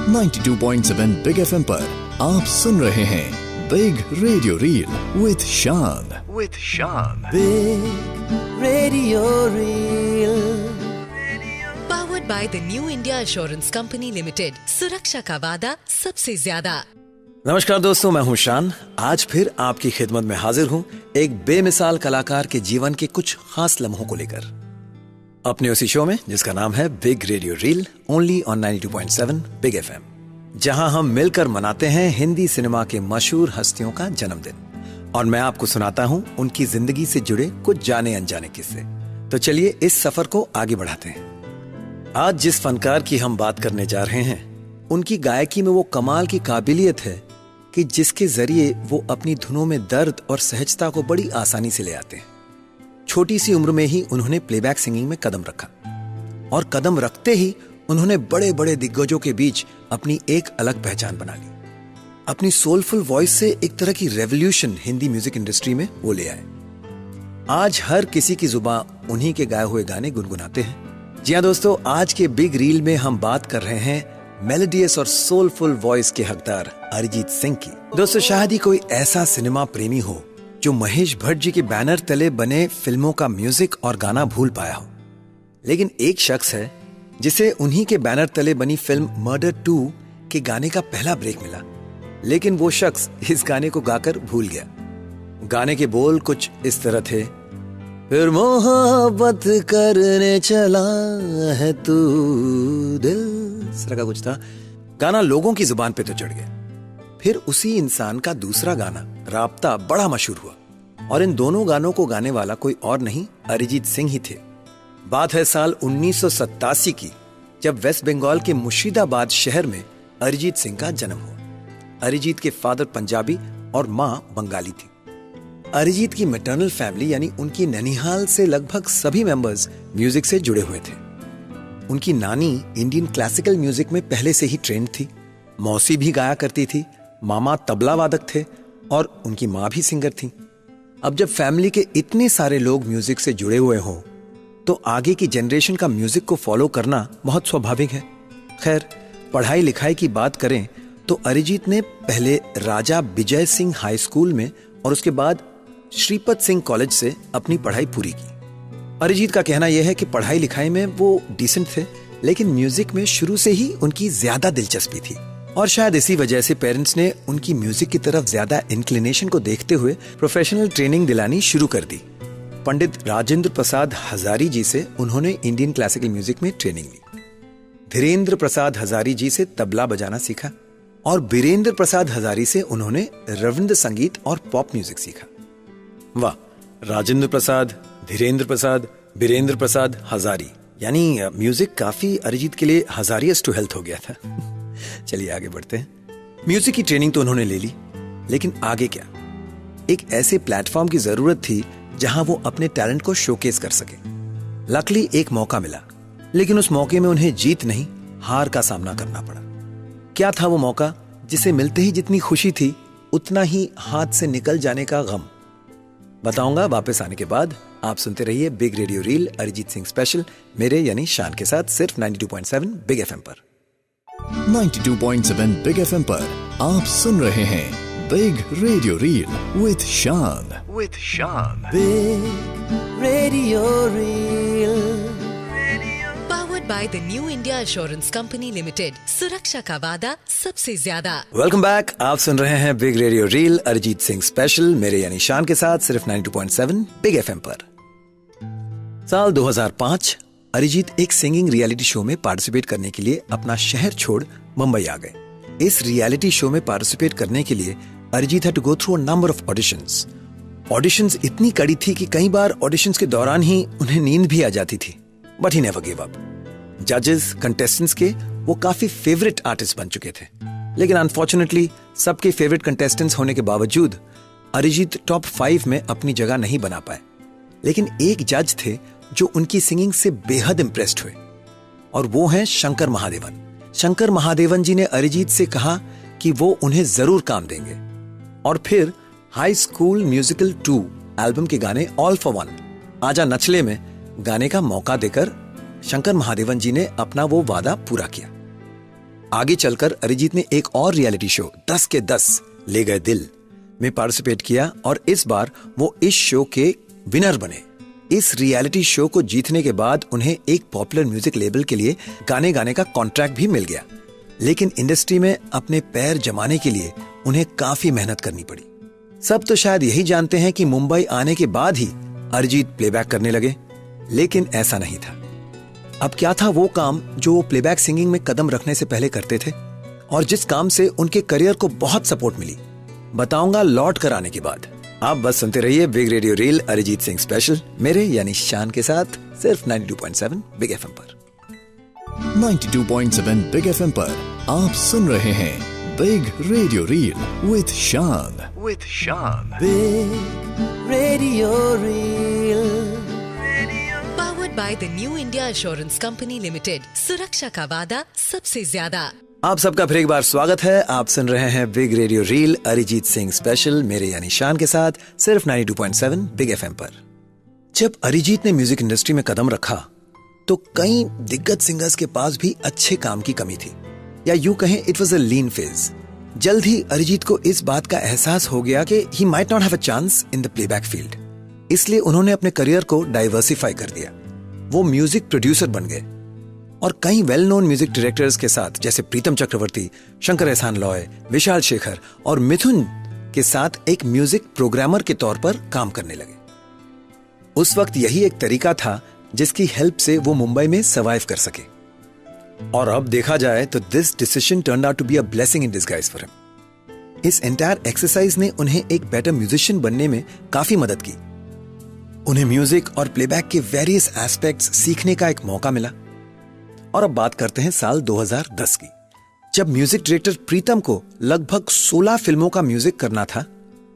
92.7 big FM पर आप सुन रहे हैं बिग रेडियो रील विद शान। Big radio reel powered by the new India assurance company limited. सुरक्षा का वादा सबसे ज्यादा। नमस्कार दोस्तों, मैं हूं शान। आज फिर आपकी खिदमत में हाजिर हूं एक बेमिसाल कलाकार के जीवन के कुछ खास लम्हों को लेकर, अपने उसी शो में जिसका नाम है big radio reel, only on 92.7 big FM, जहां हम मिलकर मनाते हैं हिंदी सिनेमा के मशहूर हस्तियों का जन्मदिन और मैं आपको सुनाता हूं उनकी जिंदगी से जुड़े कुछ जाने अनजाने किस्से। तो चलिए इस सफर को आगे बढ़ाते हैं। आज जिस फनकार की हम बात करने जा रहे हैं, उनकी गायकी में वो कमाल की काबिलियत है कि जिसके जरिए वो अपनी धुनों में दर्द और सहजता को बड़ी आसानी से ले आते हैं। छोटी सी उम्र में ही उन्होंने प्लेबैक सिंगिंग में कदम रखा और कदम रखते ही उन्होंने बड़े बड़े दिग्गजों के बीच अपनी एक अलग पहचान बना ली। अपनी सोलफुल वॉइस से एक तरह की रेवोल्यूशन हिंदी म्यूजिक इंडस्ट्री में वो ले आए। आज हर किसी की जुबान उन्हीं के गाए हुए गाने गुनगुनाते हैं। जी हाँ दोस्तों, आज के बिग रील में हम बात कर रहे हैं मेलोडियस और सोलफुल वॉइस के हकदार अरिजीत सिंह की। दोस्तों, शायद ही कोई ऐसा सिनेमा प्रेमी हो जो महेश भट्ट जी के बैनर तले बने फिल्मों का म्यूजिक और गाना भूल पाया हो, लेकिन एक शख्स है जिसे उन्हीं के बैनर तले बनी फिल्म मर्डर 2 के गाने का पहला ब्रेक मिला, लेकिन वो शख्स इस गाने को गाकर भूल गया। गाने के बोल कुछ इस तरह थे, फिर मोहब्बत करने चला है तू दिल, इस तरह का कुछ था। गाना लोगों की जुबान पे तो चढ़ गया। फिर उसी इंसान का दूसरा गाना राब्ता बड़ा मशहूर हुआ और इन दोनों गानों को गाने वाला कोई और नहीं, अरिजीत सिंह ही थे। बात है साल 1987 की, जब वेस्ट बंगाल के मुर्शिदाबाद शहर में अरिजीत सिंह का जन्म हुआ। अरिजीत के फादर पंजाबी और मां बंगाली थी। अरिजीत की मैटरनल फैमिली यानी उनकी ननिहाल से लगभग सभी मेंबर्स म्यूजिक से जुड़े हुए थे। उनकी नानी इंडियन क्लासिकल म्यूजिक में पहले से ही ट्रेंड थी, मौसी भी गाया करती थी, मामा तबला वादक थे और उनकी मां भी सिंगर थी। अब जब फैमिली के इतने सारे लोग म्यूजिक से जुड़े हुए हों तो आगे की जनरेशन का म्यूजिक को फॉलो करना बहुत स्वाभाविक है। खैर, पढ़ाई लिखाई की बात करें तो अरिजीत ने पहले राजा विजय सिंह हाई स्कूल में और उसके बाद श्रीपत सिंह कॉलेज से अपनी पढ़ाई पूरी की। अरिजीत का कहना यह है कि पढ़ाई लिखाई में वो डिसेंट थे, लेकिन म्यूजिक में शुरू से ही उनकी ज्यादा दिलचस्पी थी और शायद इसी वजह से पेरेंट्स ने उनकी म्यूजिक की तरफ ज्यादा इंक्लिनेशन को देखते हुए प्रोफेशनल ट्रेनिंग दिलानी शुरू कर दी। पंडित राजेंद्र प्रसाद हजारी जी से उन्होंने इंडियन क्लासिकल म्यूजिक में ट्रेनिंग ली। धीरेन्द्र प्रसाद हजारी जी से तबला बजाना सीखा और बीरेंद्र प्रसाद हजारी से उन्होंने रविंद्र संगीत और पॉप म्यूजिक सीखा। वाह, राजेंद्र प्रसाद, धीरेन्द्र प्रसाद, बीरेंद्र प्रसाद हजारी, यानी म्यूजिक काफी अरिजीत के लिए हजारियस टू हेल्थ हो गया था। चलिए आगे बढ़ते हैं। म्यूजिक की ट्रेनिंग तो उन्होंने ले ली, लेकिन आगे क्या? एक ऐसे प्लेटफॉर्म की जरूरत थी जहां वो अपने टैलेंट को शोकेस कर सके। लकीली एक मौका मिला, लेकिन उस मौके में उन्हें जीत नहीं, हार का सामना करना पड़ा। क्या था वो मौका जिसे मिलते ही जितनी खुशी थी उतना ही हाथ से निकल जाने का गम? बताऊंगा वापस आने के बाद। आप सुनते रहिए big radio reel Arijit Singh special, मेरे यानी शान के साथ, सिर्फ 92.7 बिग एफएम पर। 92.7 बिग एफएम पर आप सुन रहे हैं बिग रेडियो रील विद शान। Big radio reel powered by the new India assurance company limited. सुरक्षा का वादा सबसे ज्यादा। Welcome back. आप सुन रहे हैं big radio reel Arijit Singh special, मेरे यानी शान के साथ, सिर्फ 92.7 बिग एफएम पर। साल 2005 अरिजीत एक सिंगिंग रियलिटी शो में पार्टिसिपेट करने के लिए अपना शहर छोड़ मुंबई आ गए। इस रियलिटी शो में पार्टिसिपेट करने के लिए Arijit had to go through a number of auditions. Auditions इतनी कड़ी थी कि कई बार ऑडिशंस के दौरान ही उन्हें नींद भी आ जाती थी, but he never give up. जजेस, कंटेस्टेंट्स के वो काफी फेवरेट आर्टिस्ट बन चुके थे, लेकिन अनफॉर्चुनेटली सबके फेवरेट कंटेस्टेंट्स होने के बावजूद अरिजीत टॉप 5 में अपनी जगह नहीं बना पाए। लेकिन एक जज थे जो उनकी सिंगिंग से बेहद इंप्रेस्ड हुए और वो हैं शंकर महादेवन। शंकर महादेवन जी ने अरिजीत से कहा कि वो उन्हें जरूर काम देंगे और फिर हाई स्कूल म्यूजिकल 2 एल्बम के गाने ऑल फॉर वन, आजा नचले में गाने का मौका देकर शंकर महादेवन जी ने अपना वो वादा पूरा किया। आगे चलकर अरिजीत ने एक और रियलिटी शो 10 के 10 ले गए दिल में पार्टिसिपेट किया और इस बार वो इस शो के विनर बने। इस रियलिटी शो को जीतने के बाद उन्हें एक पॉपुलर म्यूजिक लेबल के लिए गाने गाने का कॉन्ट्रैक्ट भी मिल गया, लेकिन इंडस्ट्री में अपने पैर जमाने के लिए उन्हें काफी मेहनत करनी पड़ी। सब तो शायद यही जानते हैं कि मुंबई आने के बाद ही अरिजीत प्लेबैक करने लगे, लेकिन ऐसा नहीं था। अब क्या था वो काम जो वो प्लेबैक सिंगिंग में कदम रखने से पहले करते थे और जिस काम से उनके करियर को बहुत सपोर्ट मिली, बताऊंगा लौट कर आने के बाद। आप बस सुनते रहिए big radio reel Arijit Singh special, मेरे यानी शान के साथ, सिर्फ 92.7 बिग एफएम पर। 92.7 बिग एफएम पर आप सुन रहे हैं बिग रेडियो रील विद शान। Big Radio Reel. Powered by the New India Assurance Company Limited. सुरक्षा का वादा सबसे ज्यादा। आप सबका फिर एक बार स्वागत है। आप सुन रहे हैं big radio reel Arijit Singh special, मेरे यानी शान के साथ, सिर्फ 92.7 बिग एफएम पर। जब अरिजीत ने म्यूजिक इंडस्ट्री में कदम रखा तो कई दिग्गज सिंगर्स के पास भी अच्छे काम की कमी थी, या यूं कहें it was a lean phase. जल्द ही अरिजीत को इस बात का एहसास हो गया कि he might not have a chance in the playback field, इसलिए उन्होंने अपने करियर को डाइवर्सिफाई कर दिया। वो म्यूजिक प्रोड्यूसर बन गए और कई वेल नोन म्यूजिक डायरेक्टर्स के साथ जैसे प्रीतम चक्रवर्ती, शंकर एहसान लॉय, विशाल शेखर और मिथुन के साथ एक म्यूजिक प्रोग्रामर के तौर पर काम करने लगे। उस वक्त यही एक तरीका था जिसकी हेल्प से वो मुंबई में सर्वाइव कर सके। और अब देखा जाए तो this decision turned out to be a blessing in disguise for him. इस एंटायर एक्सरसाइज ने उन्हें एक बेटर म्यूजिशियन बनने में काफी मदद की। उन्हें म्यूजिक और प्लेबैक के वेरियस एस्पेक्ट्स सीखने का एक मौका मिला। और अब बात करते हैं साल 2010 की, जब म्यूजिक डायरेक्टर प्रीतम को लगभग 16 फिल्मों का म्यूजिक करना था।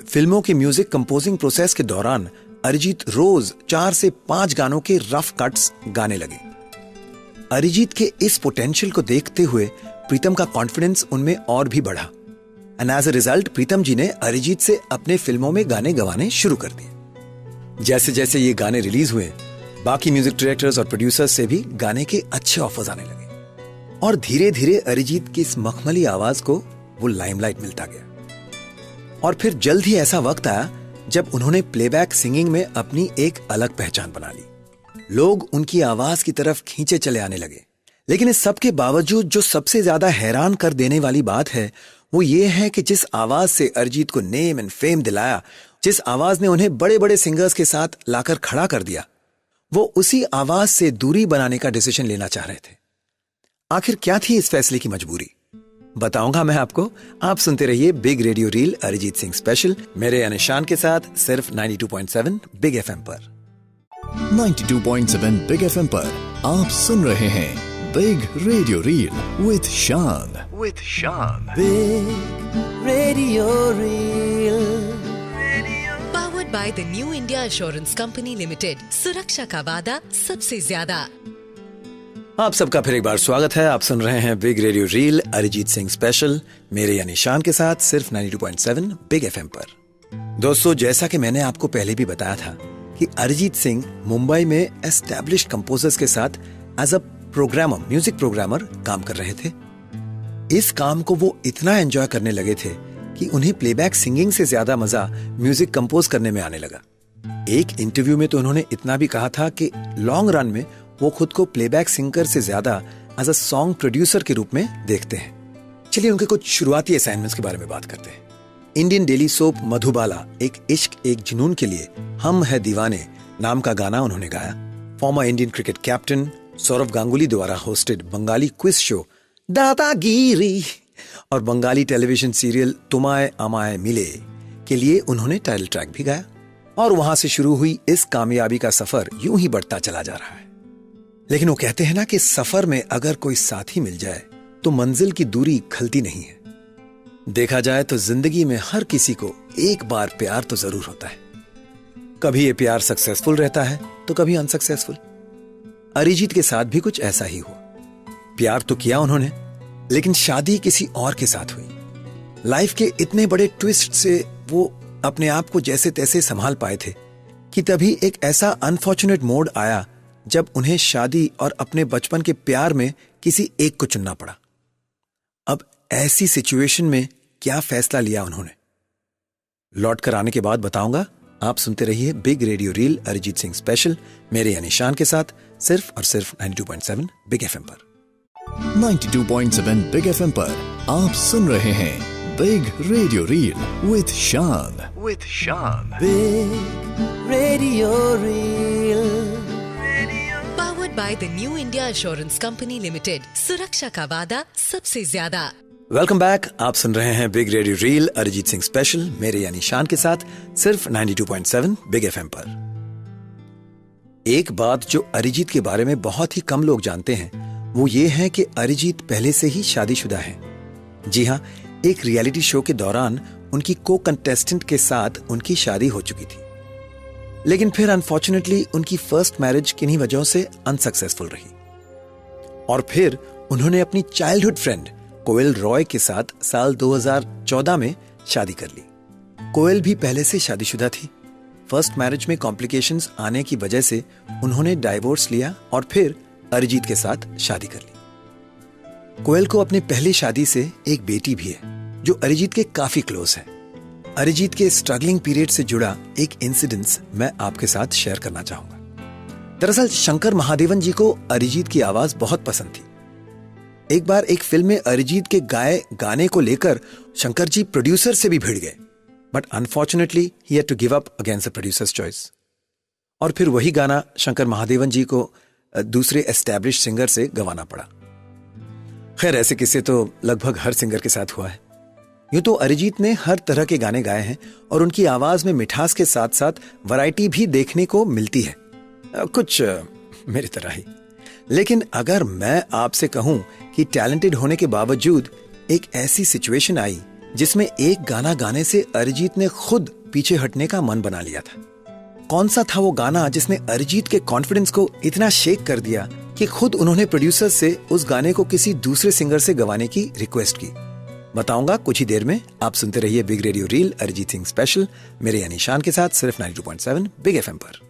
फिल्मों के म्यूजिक कंपोजिंग प्रोसेस के दौरान अरिजीत रोज 4 से 5 गानों के रफ कट्स गाने लगे। अरिजीत के इस पोटेंशियल को देखते हुए प्रीतम का कॉन्फिडेंस उनमें और भी बढ़ा एंड एज अ रिजल्ट प्रीतम जी ने अरिजीत से अपने फिल्मों में गाने गवाने शुरू कर दिए। जैसे जैसे ये गाने रिलीज हुए, बाकी म्यूजिक डायरेक्टर्स और प्रोड्यूसर्स से भी गाने के अच्छे ऑफर्स आने लगे और धीरे धीरे अरिजीत की इस मखमली आवाज को वो लाइमलाइट मिलता गया। और फिर जल्द ही ऐसा वक्त आया जब उन्होंने प्लेबैक सिंगिंग में अपनी एक अलग पहचान बना ली। लोग उनकी आवाज की तरफ खींचे चले आने लगे। लेकिन इस सब के बावजूद जो सबसे ज्यादा हैरान कर देने वाली बात है वो ये है कि जिस आवाज से अरिजीत को नेम एंड फेम दिलाया, जिस आवाज ने उन्हें बड़े बड़े सिंगर्स के साथ लाकर खड़ा कर दिया, वो उसी आवाज से दूरी बनाने का डिसीजन लेना चाह रहे थे। आखिर क्या थी इस फैसले की मजबूरी, बताऊंगा मैं आपको। आप सुनते रहिए big radio reel Arijit Singh special, मेरे यानी शान के साथ, सिर्फ 92.7 बिग एफएम पर। 92.7 बिग एफएम पर आप सुन रहे हैं बिग रेडियो रील विद शान। Big Radio Reel. Powered by the New India Assurance Company Limited. सुरक्षा का वादा सबसे ज्यादा। आप सबका फिर एक बार स्वागत है। आप सुन रहे हैं big radio reel Arijit Singh special, मेरे यानी शान के साथ, सिर्फ 92.7 बिग एफएम पर। दोस्तों, जैसा कि मैंने आपको पहले भी बताया था कि अरिजीत सिंह मुंबई में एस्टैब्लिश्ड कंपोजर्स के साथ as a programmer, music programmer काम कर रहे थे। इस काम को वो इतना एंजॉय करने लगे थे कि उन्हें प्लेबैक सिंगिंग से ज्यादा मजा म्यूजिक कंपोज करने में आने लगा। एक इंटरव्यू में तो उन्होंने इतना भी कहा था कि लॉन्ग रन में वो खुद को प्लेबैक सिंगर से ज्यादा एज अ सॉन्ग प्रोड्यूसर के रूप में देखते हैं। चलिए उनके कुछ शुरुआती असाइनमेंट्स के बारे में बात करते हैं। इंडियन डेली सोप मधुबाला एक इश्क एक जुनून के लिए हम है दीवाने नाम का गाना उन्होंने गाया। Former Indian cricket captain Sourav Ganguly द्वारा hosted Bengali quiz show Dadagiri और बंगाली टेलीविजन सीरियल तुम्हाए अमाए मिले के लिए उन्होंने टाइटल ट्रैक भी गाया। और वहां से शुरू हुई इस कामयाबी का सफर यूं ही बढ़ता चला जा रहा है। लेकिन वो कहते हैं ना कि सफर में अगर कोई साथी मिल जाए तो मंजिल की दूरी खलती नहीं है। देखा जाए तो जिंदगी में हर किसी को एक बार प्यार तो जरूर होता है। कभी ये प्यार सक्सेसफुल रहता है तो कभी अनसक्सेसफुल। अरिजीत के साथ भी कुछ ऐसा ही हुआ। प्यार तो किया उन्होंने, लेकिन शादी किसी और के साथ हुई। लाइफ के इतने बड़े ट्विस्ट से वो अपने आप को जैसे तैसे संभाल पाए थे कि तभी एक ऐसा अनफॉर्चुनेट मोड आया जब उन्हें शादी और अपने बचपन के प्यार में किसी एक को चुनना पड़ा। अब ऐसी सिचुएशन में क्या फैसला लिया उन्होंने, लौट कर आने के बाद बताऊंगा। आप सुनते रहिए big radio reel Arijit Singh special मेरे यानी शान के साथ, सिर्फ और सिर्फ 92.7 बिग एफएम पर। 92.7 बिग एफएम पर आप सुन रहे हैं बिग रेडियो रील विद शान। Big Radio Reel. Powered by the New India Assurance Company Limited. सुरक्षा का वादा सबसे ज्यादा। Welcome back. आप सुन रहे हैं big radio reel Arijit Singh special मेरे यानी शान के साथ, सिर्फ 92.7 बिग एफएम पर। एक बात जो अरिजीत के बारे में बहुत ही कम लोग जानते हैं वो ये है कि अरिजीत पहले से ही शादीशुदा है। जी हाँ, एक रियलिटी शो के दौरान उनकी को कंटेस्टेंट के साथ उनकी शादी हो चुकी थी, लेकिन फिर अनफॉर्चुनेटली उनकी फर्स्ट मैरिज किन्हीं वजहों से अनसक्सेसफुल रही और फिर उन्होंने अपनी चाइल्डहुड फ्रेंड कोयल रॉय के साथ साल 2014 में शादी कर ली। कोयल भी पहले से शादीशुदा थी। फर्स्ट मैरिज में कॉम्प्लिकेशंस आने की वजह से उन्होंने डाइवोर्स लिया और फिर अरिजीत के साथ शादी कर ली। कोयल को अपनी पहली शादी से एक बेटी भी है जो अरिजीत के काफी क्लोज है। अरिजीत के स्ट्रगलिंग पीरियड से जुड़ा एक इंसिडेंस मैं आपके साथ शेयर करना चाहूंगा। दरअसल शंकर महादेवन जी को अरिजीत की आवाज बहुत पसंद थी। एक बार एक फिल्म में अरिजीत के गाए गाने को लेकर शंकर जी प्रोड्यूसर से भी भिड़ गए, but unfortunately he had to give up against the producers choice. और फिर वही गाना शंकर महादेवन जी को दूसरे एस्टैब्लिश सिंगर से गवाना पड़ा। खैर, ऐसे किस्से तो लगभग हर सिंगर के साथ हुआ है। यूं तो अरिजीत ने हर तरह के गाने गाए हैं और उनकी आवाज में मिठास के साथ साथ वैरायटी भी देखने को मिलती है, कुछ मेरी तरह ही। लेकिन अगर मैं आपसे कहूं कि टैलेंटेड होने के बावजूद एक ऐसी सिचुएशन आई जिसमें एक गाना गाने से अरिजीत ने खुद पीछे हटने का मन बना लिया था, कौन सा था वो गाना जिसने अरिजीत के कॉन्फिडेंस को इतना शेक कर दिया कि खुद उन्होंने प्रोड्यूसर से उस गाने को किसी दूसरे सिंगर से गवाने की रिक्वेस्ट की, बताऊंगा कुछ ही देर में। आप सुनते रहिए big radio reel Arijit Singh special मेरे यानी शान के साथ, सिर्फ 92.7 बिग एफएम पर।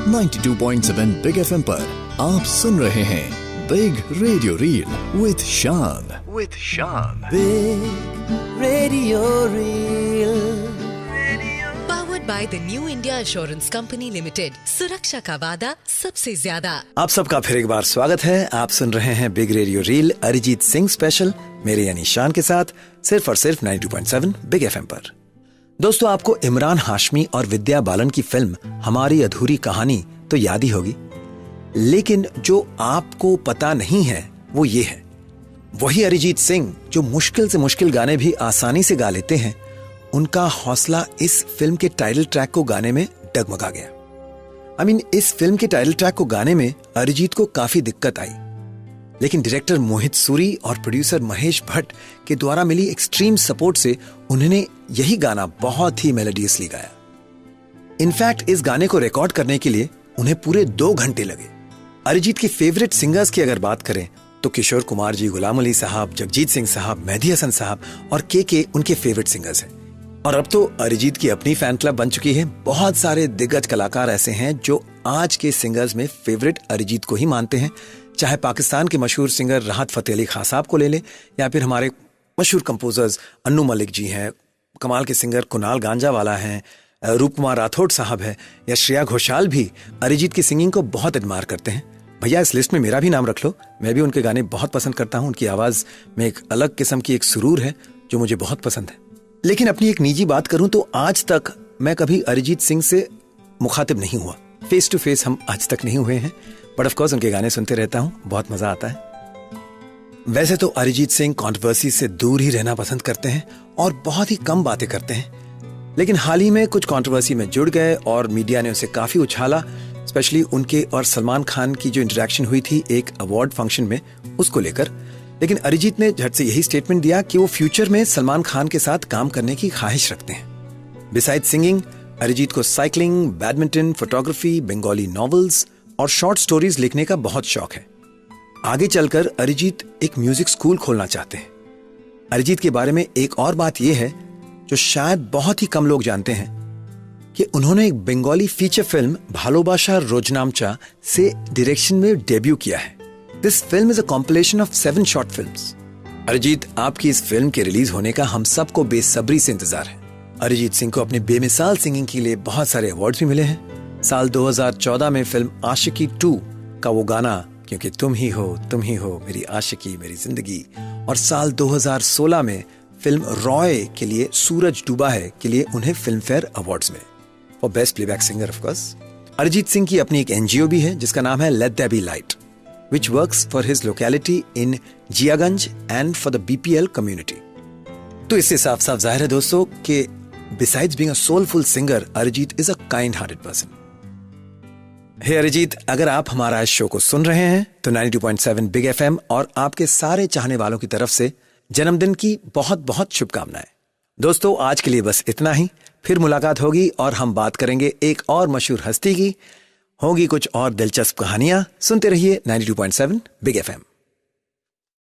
92.7 बिग एफएम पर आप सुन रहे हैं बिग रेडियो रील विद शान। Big Radio Reel. Powered by the New India Assurance Company Limited. सुरक्षा का वादा सबसे ज्यादा। आप सबका फिर एक बार स्वागत है। आप सुन रहे हैं big radio reel Arijit Singh special मेरे यानी शान के साथ, सिर्फ और सिर्फ 92.7 बिग एफएम पर। दोस्तों, आपको इमरान हाशमी और विद्या बालन की फिल्म हमारी अधूरी कहानी तो याद ही होगी, लेकिन जो आपको पता नहीं है वो ये है, वही अरिजीत सिंह जो मुश्किल से मुश्किल गाने भी आसानी से गा लेते हैं, उनका हौसला इस फिल्म के टाइटल ट्रैक को गाने में डगमगा गया। इस फिल्म के टाइटल ट्रैक को गाने में अरिजीत को काफी दिक्कत आई, लेकिन डायरेक्टर मोहित सूरी और प्रोड्यूसर महेश भट्ट के द्वारा मिली एक्सट्रीम सपोर्ट से उन्होंने यही गाना बहुत ही मेलोडियसली गाया। इनफैक्ट इस गाने को रिकॉर्ड करने के लिए उन्हें पूरे 2 घंटे लगे। अरिजीत के फेवरेट सिंगर्स की अगर बात करें तो किशोर कुमार जी, गुलाम अली साहब, जगजीत सिंह साहब, मेहदी हसन साहब और के उनके फेवरेट सिंगर्स हैं। और अब तो अरिजीत की अपनी फैन क्लब बन चुकी है। बहुत सारे दिग्गज कलाकार ऐसे हैं जो आज के सिंगर्स में फेवरेट अरिजीत को ही मानते हैं, चाहे पाकिस्तान के मशहूर सिंगर राहत फतेह अली खान साहब को ले लें या फिर हमारे मशहूर कंपोजर्स अन्नू मलिक जी हैं, कमाल के सिंगर कुणाल गांजावाला हैं, रूप कुमार राठौड़ साहब है या श्रेया घोषाल भी अरिजीत की सिंगिंग को बहुत एडमायर करते हैं। भैया, इस लिस्ट में मेरा भी नाम रख लो। मैं भी उनके गाने बहुत पसंद करता हूं। उनकी आवाज में एक अलग किस्म की एक सुरूर है जो मुझे बहुत पसंद है। लेकिन अपनी एक निजी बात करूं तो आज तक मैं कभी अरिजीत सिंह से मुखातिब नहीं हुआ। फेस टू फेस हम आज तक नहीं हुए हैं, बट ऑफ कोर्स उनके गाने सुनते रहता हूं, बहुत मजा आता है। वैसे तो अरिजीत सिंह कंट्रोवर्सी से दूर ही रहना पसंद करते हैं और बहुत ही कम बातें करते हैं, लेकिन हाल ही में कुछ कंट्रोवर्सी में जुड़ गए और मीडिया ने उसे काफी उछाला, स्पेशली उनके और सलमान खान की जो इंटरेक्शन हुई थी एक अवार्ड फंक्शन में, उसको लेकर। लेकिन अरिजीत ने झट से यही स्टेटमेंट दिया कि वो फ्यूचर में सलमान खान के साथ काम करने की ख्वाहिश रखते हैं। बिसाइड सिंगिंग, अरिजीत को cycling, badminton, photography, Bengali novels और शॉर्ट स्टोरीज लिखने का बहुत शौक है। आगे चलकर अरिजीत एक म्यूजिक स्कूल खोलना चाहते हैं। अरिजीत के बारे में एक और बात यह है जो शायद बहुत ही कम लोग जानते हैं कि उन्होंने एक बंगाली फीचर फिल्म भालोबाशा रोजनामचा से डायरेक्शन में डेब्यू किया है। This film is a compilation of 7 short films. Arijit, आपकी इस फिल्म के रिलीज होने का हम सबको बेसब्री से इंतजार है। अरिजीत सिंह को अपनी बेमिसाल सिंगिंग के लिए बहुत सारे अवार्ड्स भी मिले हैं। साल 2014 में फिल्म आशिकी 2 का वो गाना क्योंकि तुम ही हो मेरी आशिकी मेरी जिंदगी, और साल 2016 में फिल्म रॉय के लिए सूरज डूबा है के लिए उन्हें फिल्म फेयर अवार्ड्स मिले for best playback singer of course. Arijit Singh की अपनी एक एनजीओ भी है जिसका नाम है let there be light, which works for his locality in Jiaganj and for the BPL community. तो इससे साफ साफ जाहिर है दोस्तों कि besides being a soulful singer, Arijit is a kind-hearted person. Hey Arijit, अगर आप हमारा इस शो को सुन रहे हैं तो 92.7 बिग FM और आपके सारे चाहने वालों की तरफ से जन्मदिन की बहुत बहुत शुभकामनाएं। दोस्तों, आज के लिए बस इतना ही। फिर मुलाकात होगी और हम बात करेंगे एक और मशहूर हस्ती की। होगी कुछ और दिलचस्प कहानियां। सुनते रहिए 92.7 बिग FM।